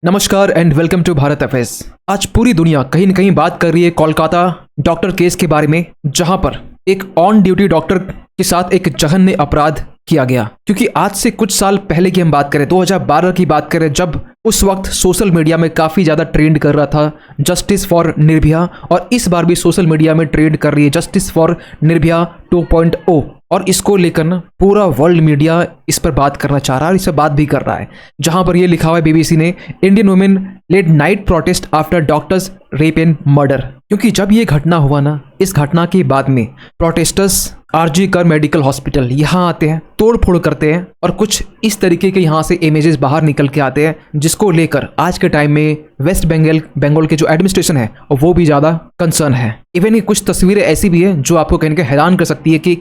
नमस्कार and welcome to Bharat FS. आज पूरी दुनिया कहीं न कहीं बात कर रही है कोलकाता डॉक्टर केस के बारे में, जहां पर एक ऑन ड्यूटी डॉक्टर के साथ एक जघन्य अपराध किया गया। क्योंकि आज से कुछ साल पहले की हम बात करें, 2012 की बात करें, जब उस वक्त सोशल मीडिया में काफ़ी ज़्यादा ट्रेंड कर रहा था जस्टिस फॉर निर्भया, और इस बार भी सोशल मीडिया में ट्रेंड कर रही है जस्टिस फॉर निर्भया 2.0। और इसको लेकर ना पूरा वर्ल्ड मीडिया इस पर बात करना चाह रहा है और इस पर बात भी कर रहा है। जहां पर ये लिखा हुआ है बीबीसी ने, Indian women lead night protest after doctors rape and murder. क्योंकि जब ये घटना हुआ ना, इस घटना के बाद में प्रोटेस्टर्स आरजी कर मेडिकल हॉस्पिटल यहाँ आते हैं, तोड़ फोड़ करते हैं, और कुछ इस तरीके के यहाँ से इमेजेस बाहर निकल के आते हैं, जिसको लेकर आज के टाइम में वेस्ट बंगाल के जो एडमिनिस्ट्रेशन है वो भी ज़्यादा कंसर्न है। इवन ये कुछ तस्वीरें ऐसी भी है जो आपको कहीं हैरान कर सकती है कि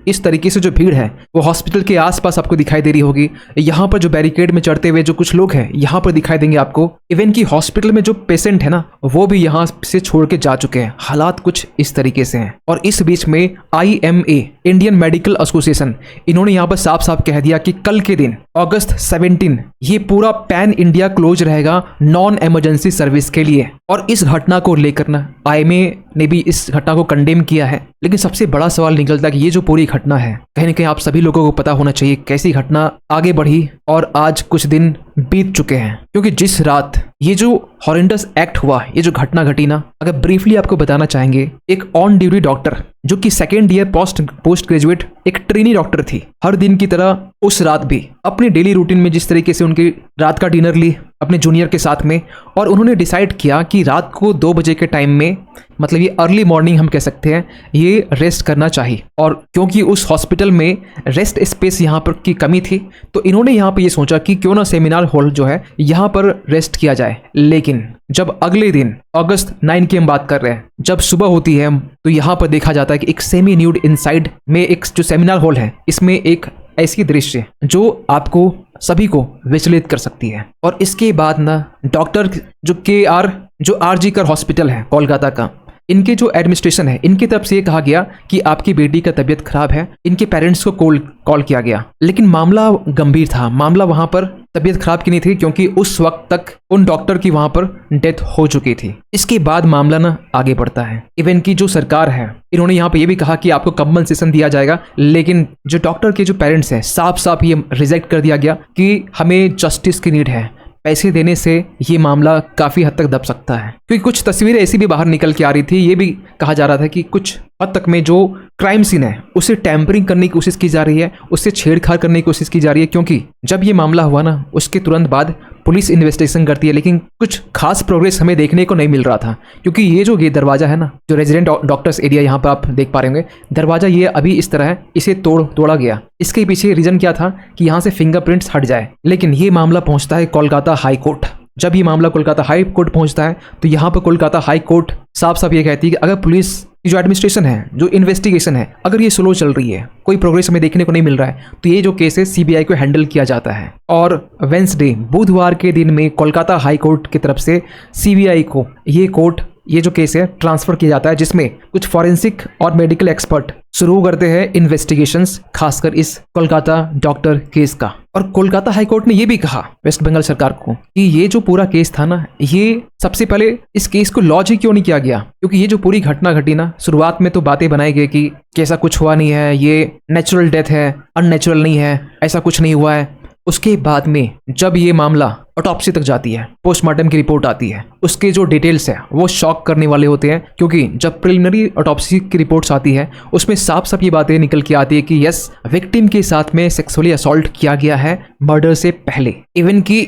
इस तरीके से जो भीड़ है वो हॉस्पिटल के आसपास आपको दिखाई दे रही होगी। यहाँ पर जो बैरिकेड में चढ़ते हुए जो कुछ लोग हैं यहाँ पर दिखाई देंगे आपको। इवन की हॉस्पिटल में जो पेशेंट है ना वो भी यहाँ से छोड़ के जा चुके हैं। हालात कुछ इस तरीके से हैं। और इस बीच में IMA इंडियन मेडिकल एसोसिएशन, इन्होंने यहाँ पर साफ साफ कह दिया कि कल के दिन अगस्त 17 ये पूरा पैन इंडिया क्लोज रहेगा नॉन इमरजेंसी सर्विस के लिए। और इस घटना को लेकर ना IMA ने भी इस घटना को कंडेम किया है। लेकिन सबसे बड़ा सवाल निकलता है कि ये जो पूरी घटना है, कहीं ना कहीं आप सभी लोगों को पता होना चाहिए कैसी घटना आगे बढ़ी और आज कुछ दिन बीत चुके हैं। क्योंकि जिस रात ये जो हॉरेंडस एक्ट हुआ, ये जो घटना घटी ना, अगर ब्रीफली आपको बताना चाहेंगे, एक ऑन ड्यूटी डॉक्टर जो कि सेकेंड ईयर पोस्ट ग्रेजुएट एक ट्रेनी डॉक्टर थी, हर दिन की तरह उस रात भी अपने डेली रूटीन में जिस तरीके से उनकी रात का डिनर ली अपने जूनियर के साथ में, और उन्होंने डिसाइड किया कि रात को 2 बजे के टाइम में, मतलब ये अर्ली मॉर्निंग हम कह सकते हैं, ये रेस्ट करना चाहिए। और क्योंकि उस हॉस्पिटल में रेस्ट स्पेस यहाँ पर की कमी थी, तो इन्होंने यहाँ पे ये सोचा कि क्यों ना सेमिनार हॉल जो है यहाँ पर रेस्ट किया जाए। लेकिन जब अगले दिन अगस्त 9 की हम बात कर रहे हैं, जब सुबह होती है तो यहाँ पर देखा जाता है कि एक सेमी न्यूड इनसाइड में एक जो सेमिनार हॉल है, इसमें एक ऐसी दृश्य जो आपको सभी को विचलित कर सकती है। और इसके बाद ना डॉक्टर जो आरजी कर हॉस्पिटल है कोलकाता का, इनके जो एडमिनिस्ट्रेशन है, इनकी तरफ से ये कहा गया कि आपकी बेटी का तबीयत खराब है। इनके पेरेंट्स को कॉल किया गया, लेकिन मामला गंभीर था। मामला वहां पर तबीयत खराब की नहीं थी, क्योंकि उस वक्त तक उन डॉक्टर की वहां पर डेथ हो चुकी थी। इसके बाद मामला ना आगे बढ़ता है। इवन की जो सरकार है, इन्होंने यहाँ पे ये भी कहा कि आपको कंपनसेशन दिया जाएगा, लेकिन जो डॉक्टर के जो पेरेंट्स हैं, साफ साफ ये रिजेक्ट कर दिया गया कि हमें जस्टिस की नीड है। पैसे देने से ये मामला काफ़ी हद तक दब सकता है। क्योंकि कुछ तस्वीरें ऐसी भी बाहर निकल के आ रही थी, ये भी कहा जा रहा था कि कुछ हद तक में जो क्राइम सीन है उसे टैंपरिंग करने की कोशिश की जा रही है, उससे छेड़छाड़ करने की कोशिश की जा रही है। क्योंकि जब ये मामला हुआ ना, उसके तुरंत बाद पुलिस इन्वेस्टिगेशन करती है, लेकिन कुछ खास प्रोग्रेस हमें देखने को नहीं मिल रहा था। क्योंकि ये दरवाज़ा है ना, जो रेजिडेंट डॉक्टर्स एरिया यहाँ पर आप देख पा रहे होंगे, दरवाज़ा ये अभी इस तरह है, इसे तोड़ा गया। इसके पीछे रीज़न क्या था कि यहाँ से फिंगरप्रिंट्स हट जाए। लेकिन ये मामला पहुँचता है कोलकाता हाई कोर्ट। जब ये मामला कोलकाता हाई कोर्ट पहुँचता है तो यहाँ पर कोलकाता हाई कोर्ट साफ साफ ये कहती है कि अगर पुलिस की जो एडमिनिस्ट्रेशन है, जो इन्वेस्टिगेशन है, अगर ये स्लो चल रही है, कोई प्रोग्रेस हमें देखने को नहीं मिल रहा है, तो ये जो केस है CBI को हैंडल किया जाता है। और वेंसडे बुधवार के दिन में कोलकाता हाई कोर्ट की तरफ से CBI को ये जो केस है ट्रांसफर किया जाता है, जिसमें कुछ फॉरेंसिक और मेडिकल एक्सपर्ट शुरू करते हैं इन्वेस्टिगेशंस, खासकर इस कोलकाता डॉक्टर केस का। और कोलकाता हाई कोर्ट ने यह भी कहा वेस्ट बंगाल सरकार को कि ये जो पूरा केस था ना, ये सबसे पहले इस केस को लॉन्च ही क्यों नहीं किया गया। क्योंकि ये जो पूरी घटना घटी ना, शुरुआत में तो बातें बनाई गई कि ऐसा कुछ हुआ नहीं है, ये नेचुरल डेथ है, अननेचुरल नहीं है, ऐसा कुछ नहीं हुआ है। उसके बाद में जब ये मामला ऑटोप्सी तक जाती है, पोस्टमार्टम की रिपोर्ट आती है, उसके जो डिटेल्स है वो शॉक करने वाले होते हैं। क्योंकि जब प्रिलिमिनरी ऑटोप्सी की रिपोर्ट्स आती है, उसमें साफ साफ ये बातें निकल के आती है कि यस, विक्टिम के साथ में सेक्सुअली असॉल्ट किया गया है मर्डर से पहले। इवन कि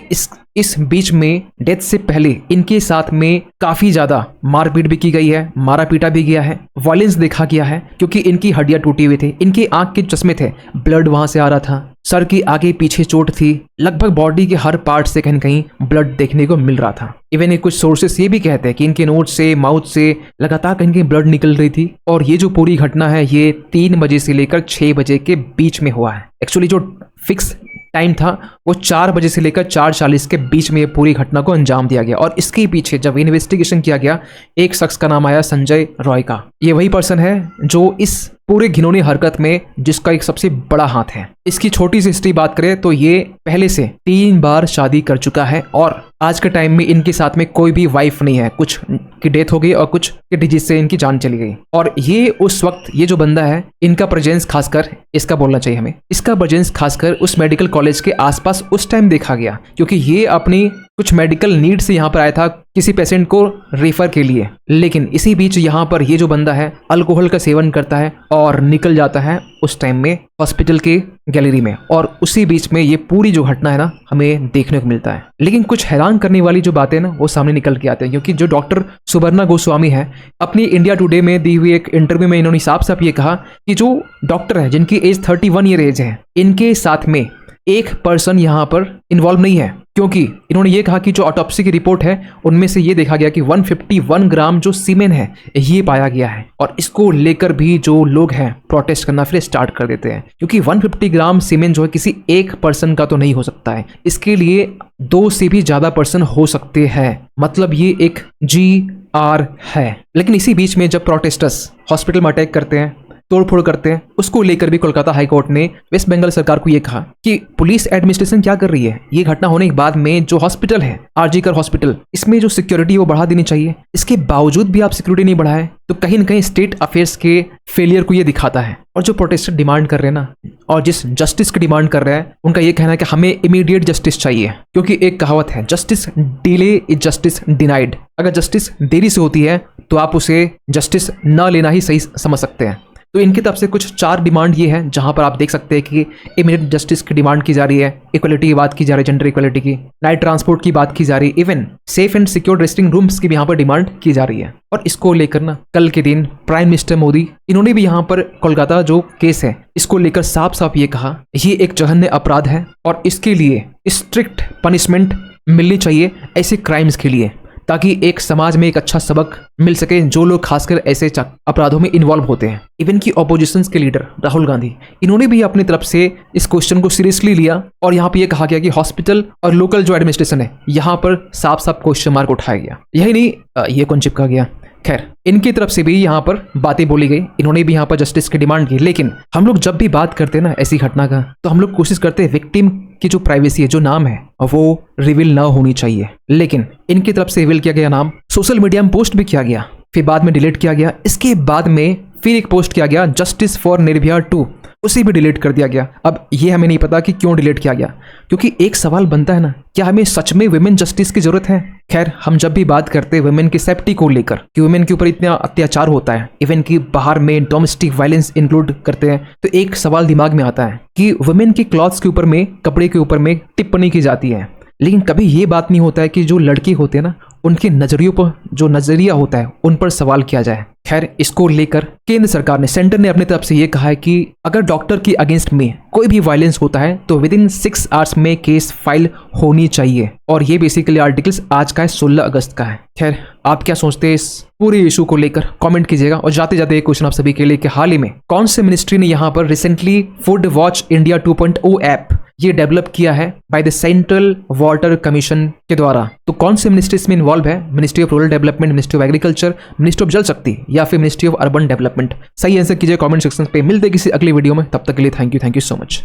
इस बीच में डेथ से पहले इनके साथ में काफी ज्यादा मारपीट भी की गई है, मारा पीटा भी गया है, वायलेंस देखा गया है। क्योंकि इनकी हड्डियां टूटी हुई थी, इनके आंख के चश्मे थे, ब्लड वहां से आ रहा था, सर की आगे पीछे चोट थी, लगभग बॉडी के हर पार्ट से कहीं कहीं ब्लड देखने को मिल रहा था। इवन कुछ सोर्सेस ये भी कहते हैं कि इनके नोज से, माउथ से लगातार कहीं कहीं ब्लड निकल रही थी। और ये जो पूरी घटना है ये 3 बजे से लेकर 6 बजे के बीच में हुआ है। एक्चुअली जो फिक्स टाइम था वो 4 बजे से लेकर 4:40 के बीच में ये पूरी घटना को अंजाम दिया गया। और इसके पीछे जब इन्वेस्टिगेशन किया गया, एक शख्स का नाम आया संजय रॉय का। ये वही पर्सन है जो इस पूरे घिनौनी हरकत में जिसका एक सबसे बड़ा हाथ है। इसकी छोटी सी हिस्ट्री बात करें तो ये पहले से 3 बार शादी कर चुका है और आज के टाइम में इनके साथ में कोई भी वाइफ नहीं है। कुछ की डेथ हो गई और कुछ की डिजीज से इनकी जान चली गई। और ये उस वक्त ये जो बंदा है, इनका प्रेजेंस खासकर इसका बोलना चाहिए हमें, इसका प्रेजेंस खासकर उस मेडिकल कॉलेज के आसपास उस टाइम देखा गया क्योंकि ये अपनी कुछ मेडिकल नीड से यहाँ पर आया था किसी पेशेंट को रेफर के लिए। लेकिन इसी बीच यहाँ पर ये जो बंदा है अल्कोहल का सेवन करता है और निकल जाता है उस टाइम में हॉस्पिटल के गैलरी में। और उसी बीच में ये पूरी जो घटना है ना हमें देखने को मिलता है। लेकिन कुछ हैरान करने वाली जो बातें ना वो सामने निकल के आते हैं क्योंकि जो डॉक्टर सुवर्णा गोस्वामी है, अपनी इंडिया टुडे में दी हुई एक इंटरव्यू में इन्होंने साफ साफ ये कहा कि जो डॉक्टर है जिनकी एज 31 ईयर एज है, इनके साथ में एक पर्सन यहाँ पर इन्वॉल्व नहीं है। क्योंकि इन्होंने ये कहा कि जो ऑटोप्सी की रिपोर्ट है उनमें से ये देखा गया कि 151 ग्राम जो सीमेन है ये पाया गया है। और इसको लेकर भी जो लोग हैं प्रोटेस्ट करना फिर स्टार्ट कर देते हैं क्योंकि 150 ग्राम सीमेन जो है किसी एक पर्सन का तो नहीं हो सकता है, इसके लिए 2 से भी ज्यादा पर्सन हो सकते हैं। मतलब ये एक GR है। लेकिन इसी बीच में जब प्रोटेस्टर्स हॉस्पिटल में अटैक करते हैं, तोड़फोड़ करते हैं, उसको लेकर भी कोलकाता हाईकोर्ट ने वेस्ट बंगाल सरकार को यह कहा कि पुलिस एडमिनिस्ट्रेशन क्या कर रही है। ये घटना होने के बाद में जो हॉस्पिटल है आरजी कर हॉस्पिटल, इसमें जो सिक्योरिटी वो बढ़ा देनी चाहिए। इसके बावजूद भी आप सिक्योरिटी नहीं बढ़ाए तो कहीं ना कहीं स्टेट अफेयर्स के फेलियर को ये दिखाता है। और जो प्रोटेस्टर डिमांड कर रहे हैं ना, और जिस जस्टिस की डिमांड कर रहे हैं, उनका ये कहना है कि हमें इमीडिएट जस्टिस चाहिए क्योंकि एक कहावत है, justice delay is justice denied. अगर जस्टिस देरी से होती है तो आप उसे जस्टिस न लेना ही सही समझ सकते हैं। तो इनकी तरफ से कुछ 4 डिमांड ये है जहां पर आप देख सकते हैं कि इमीडिएट जस्टिस की डिमांड की जा रही है, इक्वलिटी की बात की जा रही है, जेंडर इक्वलिटी की, नाइट ट्रांसपोर्ट की बात की जा रही है, even safe and secure resting rooms की भी यहाँ पर डिमांड की जा रही है। और इसको लेकर ना कल के दिन प्राइम मिनिस्टर मोदी इन्होंने भी यहाँ पर कोलकाता जो केस है इसको लेकर साफ साफ ये कहा, ये एक जघन्य अपराध है और इसके लिए स्ट्रिक्ट पनिशमेंट मिलनी चाहिए ऐसे क्राइम्स के लिए, ताकि एक समाज में एक अच्छा सबक मिल सके जो लोग खासकर ऐसे अपराधों में इन्वॉल्व होते हैं। इवन की ऑपोजिशन के लीडर राहुल गांधी, इन्होंने भी अपनी तरफ से इस क्वेश्चन को सीरियसली लिया और यहाँ पे ये कहा गया कि हॉस्पिटल और लोकल जो एडमिनिस्ट्रेशन है यहाँ पर साफ साफ क्वेश्चन मार्क उठाया गया। यही नहीं, ये कौन चिपका गया, खैर इनकी तरफ से भी यहाँ पर बातें बोली गई, इन्होंने भी यहाँ पर जस्टिस की डिमांड की। लेकिन हम लोग जब भी बात करते हैं ना ऐसी घटना का, तो हम लोग कोशिश करते हैं विक्टिम की जो प्राइवेसी है, जो नाम है वो रिवील ना होनी चाहिए। लेकिन इनकी तरफ से रिवील किया गया नाम सोशल मीडिया में पोस्ट भी किया गया, फिर बाद में डिलीट किया गया। इसके बाद में फिर एक पोस्ट किया गया जस्टिस फॉर निर्भया 2, उसे भी डिलीट कर दिया गया। अब ये हमें नहीं पता कि क्यों डिलीट किया गया, क्योंकि एक सवाल बनता है ना, क्या हमें सच में वुमेन जस्टिस की जरूरत है। खैर हम जब भी बात करते हैं वुमेन की सेफ्टी को लेकर कि वुमेन के ऊपर इतना अत्याचार होता है, इवन कि बाहर में डोमेस्टिक वायलेंस इंक्लूड करते हैं, तो एक सवाल दिमाग में आता है कि वुमेन के क्लॉथ्स के ऊपर में, कपड़े के ऊपर में टिप्पणी की जाती है, लेकिन कभी ये बात नहीं होता है कि जो लड़के होते हैं ना उनके नजरियों पर जो नजरिया होता है उन पर सवाल किया जाए। खैर इसको लेकर केंद्र सरकार ने, सेंटर ने अपनी तरफ से ये कहा है कि अगर डॉक्टर के अगेंस्ट में कोई भी वायलेंस होता है तो विद इन 6 आवर्स में केस फाइल होनी चाहिए। और ये बेसिकली आर्टिकल्स आज का है, 16 अगस्त का है। खैर आप क्या सोचते हैं इस पूरे इशू को लेकर, कमेंट कीजिएगा। और जाते जाते एक क्वेश्चन आप सभी के लिए कि हाल ही में कौन से मिनिस्ट्री ने यहाँ पर recently food watch India 2.0 app ये डेवलप किया है by the central water commission के द्वारा। तो कौन से मिनिस्ट्री इसमें इन्वॉल्व है? Ministry of rural development, ministry of agriculture, ministry of जल शक्ति या फिर मिनिस्ट्री ऑफ अर्बन डेवलपमेंट? सही आंसर कीजिए कमेंट सेक्शन पे। मिलते किसी अगली वीडियो में, तब तक के लिए थैंक यू सो मच।